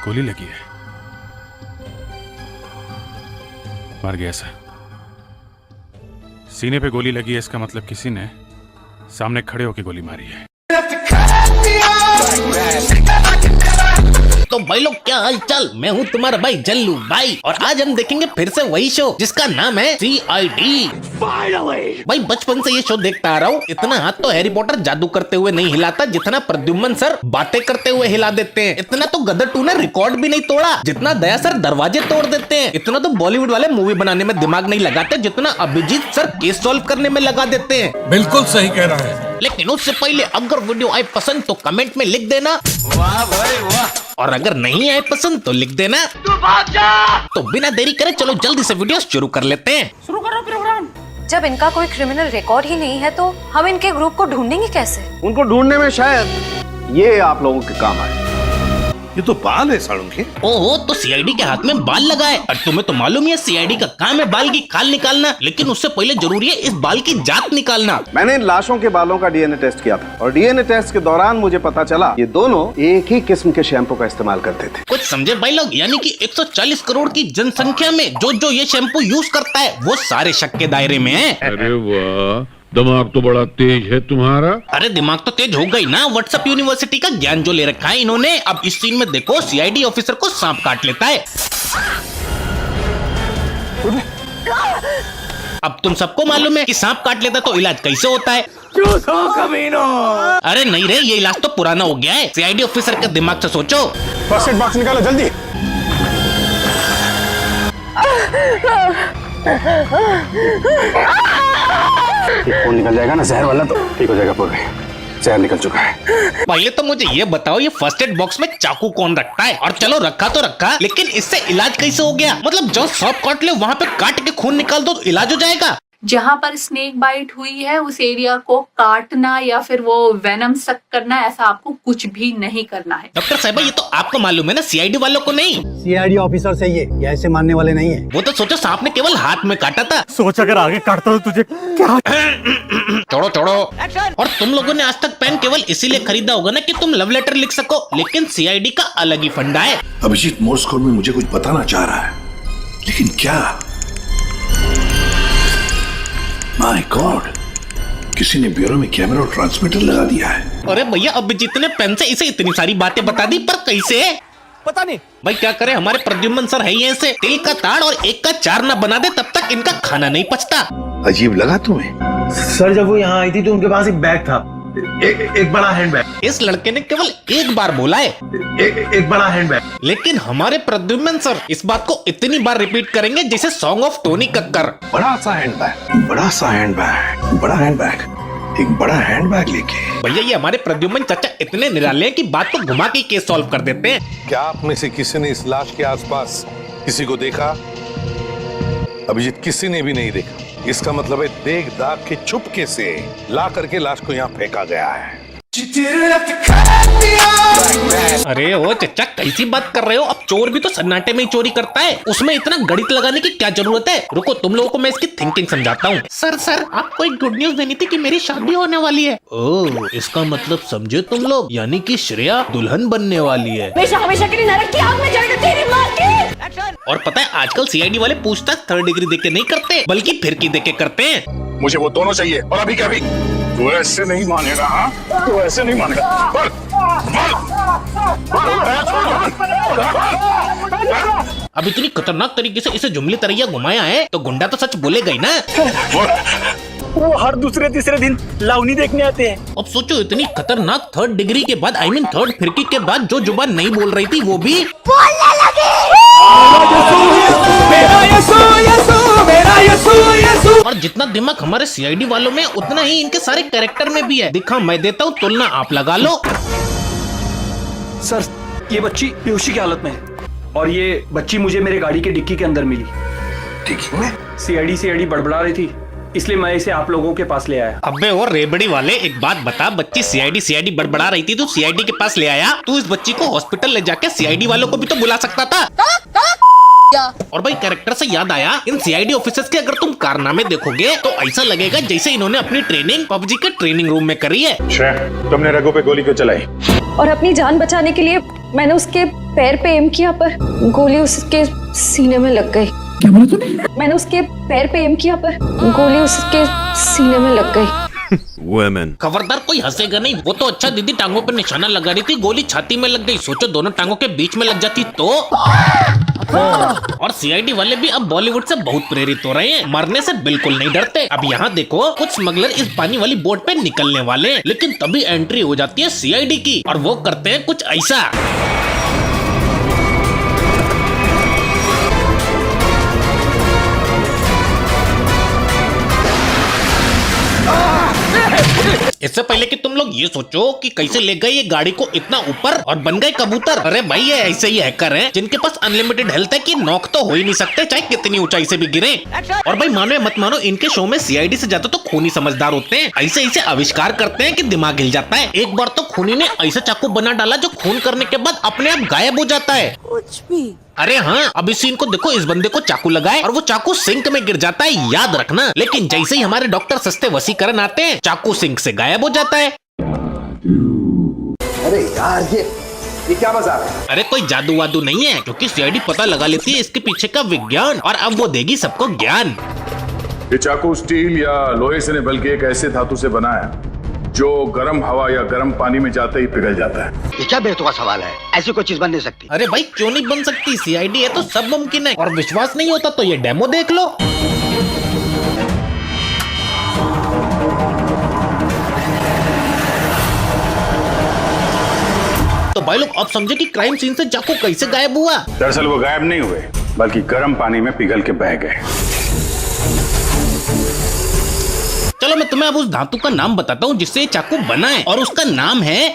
गोली लगी है। मर गया सर। सीने पे गोली लगी है, इसका मतलब किसी ने सामने खड़े होकर गोली मारी है। तो भाई लोग क्या हाल चाल, मैं हूँ तुम्हारा भाई जल्लू भाई, और आज हम देखेंगे फिर से वही शो जिसका नाम है CID। भाई बचपन से ये शो देखता आ रहा हूँ। इतना हाथ तो हैरी पॉटर जादू करते हुए नहीं हिलाता जितना प्रद्युम्न सर बातें करते हुए हिला देते हैं। इतना तो गदर 2 ने रिकॉर्ड भी नहीं तोड़ा जितना दया सर दरवाजे तोड़ देते हैं। इतना तो बॉलीवुड वाले मूवी बनाने में दिमाग नहीं लगाते जितना अभिजीत सर केस सॉल्व करने में लगा देते हैं। बिल्कुल सही कह रहा है। लेकिन उससे पहले अगर वीडियो आए पसंद तो कमेंट में लिख देना वाह भाई वाह, और अगर नहीं आए पसंद तो लिख देना तू भाग जा। तो बिना देरी करे चलो जल्दी से वीडियो शुरू कर लेते हैं। शुरू करो प्रोग्राम। जब इनका कोई क्रिमिनल रिकॉर्ड ही नहीं है तो हम इनके ग्रुप को ढूंढेंगे कैसे? उनको ढूंढने में शायद ये आप लोगों के काम आए। ये तो बाल है साड़ों के। ओहो, तो CID के हाथ में बाल लगाए। और तुम्हें तो मालूम है CID का काम है बाल की खाल निकालना, लेकिन उससे पहले जरूरी है इस बाल की जात निकालना। मैंने इन लाशों के बालों का DNA टेस्ट किया था और DNA टेस्ट के दौरान मुझे पता चला ये दोनों एक ही किस्म के शैम्पू का इस्तेमाल करते थे। कुछ समझे भाई लोग, यानी कि 140 करोड़ की जनसंख्या में जो ये शैम्पू यूज करता है वो सारे शक के दायरे में है। अरे वाह, दिमाग तो बड़ा तेज है तुम्हारा। अरे दिमाग तो तेज हो गई ना, व्हाट्सएप यूनिवर्सिटी का ज्ञान जो ले रखा है इन्होंने। अब इस सीन में देखो CID ऑफिसर को सांप काट लेता है। अब तुम सबको मालूम है कि सांप काट लेता तो इलाज कैसे होता है। अरे नहीं रे, ये इलाज तो पुराना हो गया है। CID ऑफिसर के दिमाग से सोचो। फर्स्ट एड बॉक्स निकालो जल्दी। खून निकल जाएगा ना जहर वाला तो ठीक हो जाएगा। पूरे जहर निकल चुका है। पहले तो मुझे ये बताओ, ये फर्स्ट एड बॉक्स में चाकू कौन रखता है? और चलो रखा तो रखा, लेकिन इससे इलाज कैसे हो गया? मतलब जो सांप काट ले वहाँ पे काट के खून निकाल दो तो इलाज हो जाएगा। जहाँ पर स्नेक बाइट हुई है उस एरिया को काटना या फिर वो वेनम सक करना, ऐसा आपको कुछ भी नहीं करना है। डॉक्टर साहब ये तो आपको मालूम है ना, CID वालों को नहीं। CID ऑफिसर से ये ऐसे मानने वाले नहीं है। वो तो सोचो सांप ने केवल हाथ में काटा था। सोच अगर आगे काटता तो तुझे क्या। छोड़ो छोड़ो। और तुम लोगों ने आज तक पेन केवल इसीलिए खरीदा होगा ना कि तुम लव लेटर लिख सको, लेकिन CID का अलग ही फंडा है। अभिजीत मोर्स कोड में मुझे कुछ बताना चाह रहा है, लेकिन क्या? माय गॉड, किसी ने ब्यूरो में कैमरा और ट्रांसमीटर लगा दिया है। अरे भैया अभिजीत ने पेन से इसे इतनी सारी बातें बता दी, पर कैसे? पता नहीं भाई क्या करे, हमारे प्रद्युम्न सर है ही ऐसे। तिल का ताड़ और एक का चार ना बना दे तब तक इनका खाना नहीं पचता। अजीब लगा तुम्हें? सर जब वो यहाँ आई थी तो उनके पास एक बैग था, एक बड़ा हैंडबैग। इस लड़के ने केवल एक बार बोला है एक बड़ा हैंडबैग, लेकिन हमारे प्रद्युम्न सर इस बात को इतनी बार रिपीट करेंगे जैसे सॉन्ग ऑफ टोनी कक्कर। बड़ा सा हैंडबैग, बड़ा सा हैंडबैग, बड़ा हैंडबैग, एक बड़ा हैंडबैग लेके। भैया ये हमारे प्रद्युम्न चाचा इतने निराले हैं कि बात को घुमा के केस सॉल्व कर देते हैं। क्या आप में से किसी ने इस लाश के आसपास किसी को देखा? अभिजीत किसी ने भी नहीं देखा। इसका मतलब है देख दाग के चुपके से ला करके लाश को यहाँ फेंका गया है। अरे ओ चचा कैसी बात कर रहे हो? अब चोर भी तो सन्नाटे में ही चोरी करता है, उसमें इतना गणित लगाने की क्या जरूरत है? रुको तुम लोगों को मैं इसकी थिंकिंग समझाता हूँ। सर आपको एक गुड न्यूज देनी थी कि मेरी शादी होने वाली है। ओह इसका मतलब समझे तुम लोग, यानी कि श्रेया दुल्हन बनने वाली है। हमेशा के लिए नरक की आग में जलकर तेरी मां की। और पता है आजकल CID वाले पूछताछ 3rd डिग्री देके नहीं करते बल्कि फिरकी देके करते हैं। मुझे वो दोनों चाहिए और अभी क्या? अभी तू ऐसे नहीं मानेगा। हाँ तू ऐसे नहीं मानेगा। अब इतनी खतरनाक तरीके से इसे जुमली तरैया घुमाया है तो गुंडा तो सच बोलेगा ही ना। वो हर दूसरे तीसरे दिन लावनी देखने आते हैं। अब सोचो इतनी खतरनाक 3rd डिग्री के बाद, I mean 3rd फिरकी के बाद जो जुबान नहीं बोल रही थी वो भी बोलने लगी। और जितना दिमाग हमारे CID वालों में उतना ही इनके सारे कैरेक्टर में भी है। दिखा मैं देता हूँ, तुलना आप लगा लो। सर ये बच्ची बेहोशी की हालत में है और ये बच्ची मुझे मेरे गाड़ी के डिक्की के अंदर मिली। ठीक है, CID बड़बड़ा रही थी इसलिए मैं इसे आप लोगों के पास ले आया। अबे और रेबड़ी वाले एक बात बता, बच्ची CID बड़बड़ा रही थी तो CID के पास ले आया, तू इस बच्ची को हॉस्पिटल ले जाके CID वालों को भी तो बुला सकता था। और भाई कैरेक्टर से याद आया, इन CID ऑफिसर्स के अगर तुम कारनामे देखोगे तो ऐसा लगेगा जैसे इन्होंने अपनी ट्रेनिंग PUBG के ट्रेनिंग रूम में करी है। तुमने रघु पे गोली क्यों चलाई? और अपनी जान बचाने के लिए मैंने उसके पैर पे एम किया पर गोली उसके सीने में लग गई। क्या बोला तूने? मैंने उसके पैर पे एम किया पर गोली उसके सीने में लग गई। खबरदार कोई हंसेगा नहीं। वो तो अच्छा दीदी टांगों पर निशाना लगा रही थी, गोली छाती में लग गई। सोचो दोनों टांगों के बीच में लग जाती तो। और सीआईडी वाले भी अब बॉलीवुड से बहुत प्रेरित हो रहे हैं, मरने से बिल्कुल नहीं डरते। अब यहाँ देखो कुछ स्मगलर इस पानी वाली बोट पे निकलने वाले हैं, लेकिन तभी एंट्री हो जाती है सीआईडी की और वो करते हैं कुछ ऐसा। इससे पहले कि तुम लोग ये सोचो कि कैसे ले गए ये गाड़ी को इतना ऊपर और बन गए कबूतर। अरे भाई ये ऐसे ही हैकर हैं जिनके पास अनलिमिटेड हेल्थ है कि नॉक तो हो ही नहीं सकते चाहे कितनी ऊंचाई से भी गिरे। और भाई मानो या मत मानो, इनके शो में सीआईडी से ज्यादा तो खूनी समझदार होते हैं। ऐसे ऐसे आविष्कार करते हैं कि दिमाग हिल जाता है। एक बार तो खूनी ने ऐसा चाकू बना डाला जो खून करने के बाद अपने आप गायब हो जाता है। कुछ भी। अरे हाँ, अब इस सीन को देखो, इस बंदे को चाकू लगाए और वो चाकू सिंक में गिर जाता है, याद रखना। लेकिन जैसे ही हमारे डॉक्टर सस्ते वसीकरण आते हैं, चाकू सिंक से गायब हो जाता है। अरे यार ये क्या मजाक है? अरे कोई जादू वादू नहीं है, क्योंकि सीआईडी पता लगा लेती है इसके पीछे का विज्ञान और अब वो देगी सबको ज्ञान। ये चाकू स्टील या लोहे से नहीं बल्कि एक ऐसे धातु से बना है जो गर्म हवा या गर्म पानी में जाते ही पिघल जाता है। ये क्या बेतुका सवाल है? ऐसी कोई चीज बन नहीं सकती। अरे भाई क्यों नहीं बन सकती? सीआईडी है तो सब मुमकिन है। और विश्वास नहीं होता तो ये डेमो देख लो। तो भाई लोग अब समझे कि क्राइम सीन से चाकू कैसे गायब हुआ। दरअसल वो गायब नहीं हुए बल्कि गर्म पानी में पिघल के बह गए। चलो मैं तुम्हें अब उस धातु का नाम बताता हूँ जिससे ये चाकू बना है, और उसका नाम है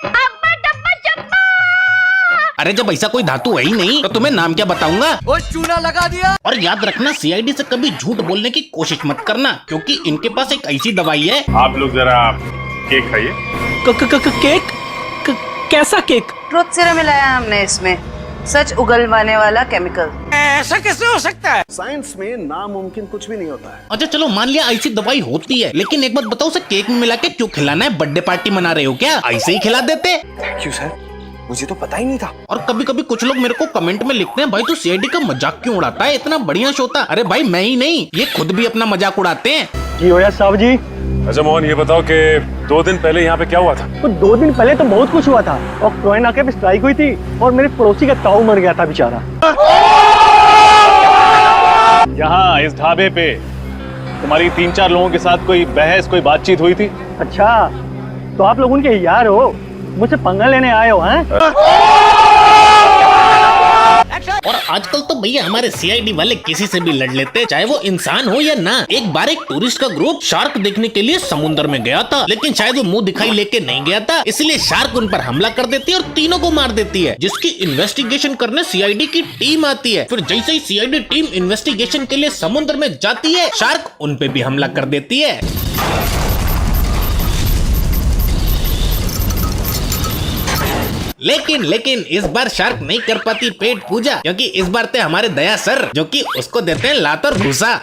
अरे जब ऐसा कोई धातु है ही नहीं तो तुम्हें नाम क्या बताऊंगा? वो चूना लगा दिया। और याद रखना सीआईडी से कभी झूठ बोलने की कोशिश मत करना, क्योंकि इनके पास एक ऐसी दवाई है। आप लोग जरा केक खाइए। केक? कैसा केक? ट्रुथ सीरम मिलाया हमने इसमें, सच उगलवाने वाला केमिकल। ऐसा कैसे हो सकता है? साइंस में नामुमकिन कुछ भी नहीं होता है। अच्छा चलो मान लिया ऐसी दवाई होती है, लेकिन एक बात बताओ, उसे केक में मिला के क्यों खिलाना है? बर्थडे पार्टी मना रहे हो क्या? ऐसे ही खिला देते। क्यों सर, मुझे तो पता ही नहीं था। और कभी कभी कुछ लोग मेरे को कमेंट में लिखते हैं, भाई तू सीआईडी का मजाक क्यों उड़ाता है, इतना बढ़िया शो था। अरे भाई मैं ही नहीं, ये खुद भी अपना मजाक उड़ाते हैं। जी होया साहब जी। अच्छा मोहन, ये बताओ कि 2 दिन पहले यहाँ पे क्या हुआ था? तो 2 दिन पहले तो बहुत कुछ हुआ था, और क्रोइन आके पे स्ट्राइक हुई थी और मेरे पड़ोसी का ताऊ मर गया था बेचारा। यहाँ इस ढाबे पे तुम्हारी 3-4 लोगों के साथ कोई बहस, कोई बातचीत हुई थी? अच्छा, तो आप लोग उनके यार हो, मुझसे पंगा लेने आए हो हैं? और आजकल तो भैया हमारे सीआईडी वाले किसी से भी लड़ लेते, चाहे वो इंसान हो या ना। एक बार एक टूरिस्ट का ग्रुप शार्क देखने के लिए समुद्र में गया था, लेकिन शायद वो मुंह दिखाई लेके नहीं गया था, इसलिए शार्क उन पर हमला कर देती है और तीनों को मार देती है, जिसकी इन्वेस्टिगेशन करने सीआईडी की टीम आती है। फिर जैसे ही सीआईडी टीम इन्वेस्टिगेशन के लिए समुद्र में जाती है, शार्क उन पे भी हमला कर देती है। लेकिन इस बार शार्क नहीं कर पाती पेट पूजा, क्योंकि इस बार थे हमारे दया सर, जो कि उसको देते हैं लात और घुसा।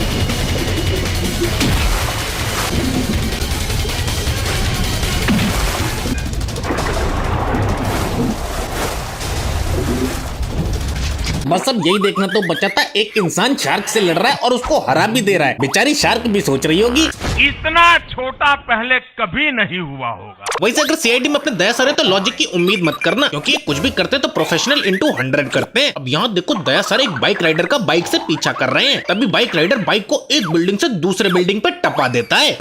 बस अब यही देखना तो बचा था, एक इंसान शार्क से लड़ रहा है और उसको हरा भी दे रहा है। बेचारी शार्क भी सोच रही होगी इतना छोटा पहले कभी नहीं हुआ होगा। वैसे अगर सीआईडी में अपने दया सर है तो लॉजिक की उम्मीद मत करना, क्योंकि ये कुछ भी करते तो प्रोफेशनल into 100 करते हैं। अब यहाँ देखो दया सर एक बाइक राइडर का बाइक से पीछा कर रहे हैं, तभी बाइक राइडर बाइक को एक बिल्डिंग से दूसरे बिल्डिंग पे टपा देता है।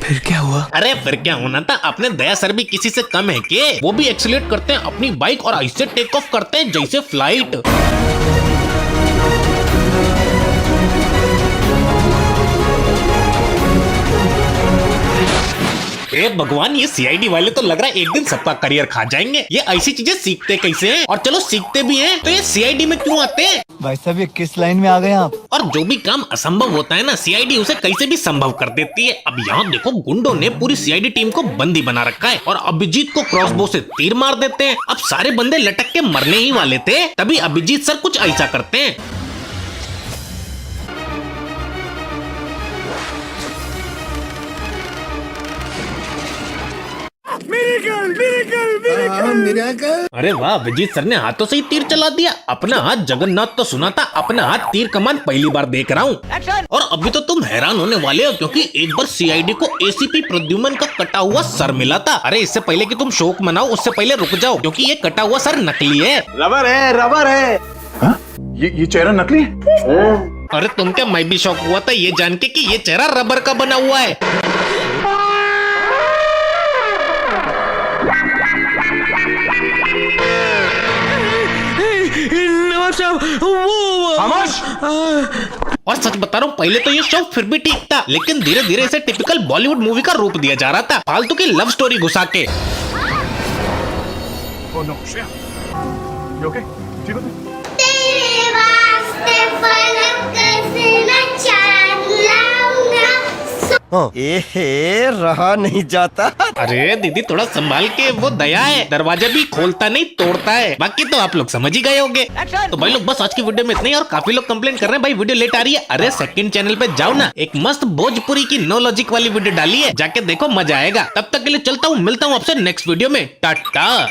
फिर क्या हुआ? अरे फिर क्या होना था, अपने दया सर भी किसी से कम है के? वो भी एक्सीलरेट करते हैं अपनी बाइक और ऐसे टेक ऑफ करते हैं जैसे फ्लाइट। हे भगवान, ये सीआईडी वाले तो लग रहा है एक दिन सबका करियर खा जाएंगे। ये ऐसी चीजें सीखते कैसे हैं? और चलो सीखते भी हैं तो ये सीआईडी में क्यों आते हैं? भाई साहब ये किस लाइन में आ गए आप? और जो भी काम असंभव होता है ना, सीआईडी उसे कैसे भी संभव कर देती है। अब यहाँ देखो, गुंडों ने पूरी सीआईडी टीम को बंदी बना रखा है और अभिजीत को क्रॉसबो से तीर मार देते हैं। अब सारे बंदे लटक के मरने ही वाले थे, तभी अभिजीत सर कुछ ऐसा करते हैं। अरे वाह, विजीत सर ने हाथों से ही तीर चला दिया। अपना हाथ जगन्नाथ तो सुना था, अपना हाथ तीर कमान पहली बार देख रहा हूँ। और अभी तो तुम हैरान होने वाले हो क्योंकि एक बार सीआईडी को एसीपी प्रद्युमन का कटा हुआ सर मिला था। अरे इससे पहले कि तुम शोक मनाओ उससे पहले रुक जाओ, क्योंकि ये कटा हुआ सर नकली है। रबर है, रबर है। हाँ? ये चेहरा नकली है? अरे तुम क्या, मैं भी शौक हुआ था ये जान के कि ये चेहरा रबर का बना हुआ है। और सच बता रहा हूँ, पहले तो ये शो फिर भी ठीक था, लेकिन धीरे धीरे इसे टिपिकल बॉलीवुड मूवी का रूप दिया जा रहा था, फालतू की लव स्टोरी घुसा के। Oh no, Shreya. You okay? ठीक हो तुम? तेरे वास्ते पलक कैसे न चांद लाऊंगा। रहा नहीं जाता। अरे दीदी थोड़ा संभाल के, वो दया है, दरवाजा भी खोलता नहीं तोड़ता है। बाकी तो आप लोग समझ ही गए होंगे। तो भाई लोग बस आज की वीडियो में इतना ही। और काफी लोग कंप्लेंट कर रहे हैं भाई वीडियो लेट आ रही है। अरे सेकंड चैनल पे जाओ ना, एक मस्त भोजपुरी की नो लॉजिक वाली वीडियो डाली है, जाके देखो मजा आएगा। तब तक के लिए चलता हूँ, मिलता हूँ आपसे नेक्स्ट वीडियो में। टाटा।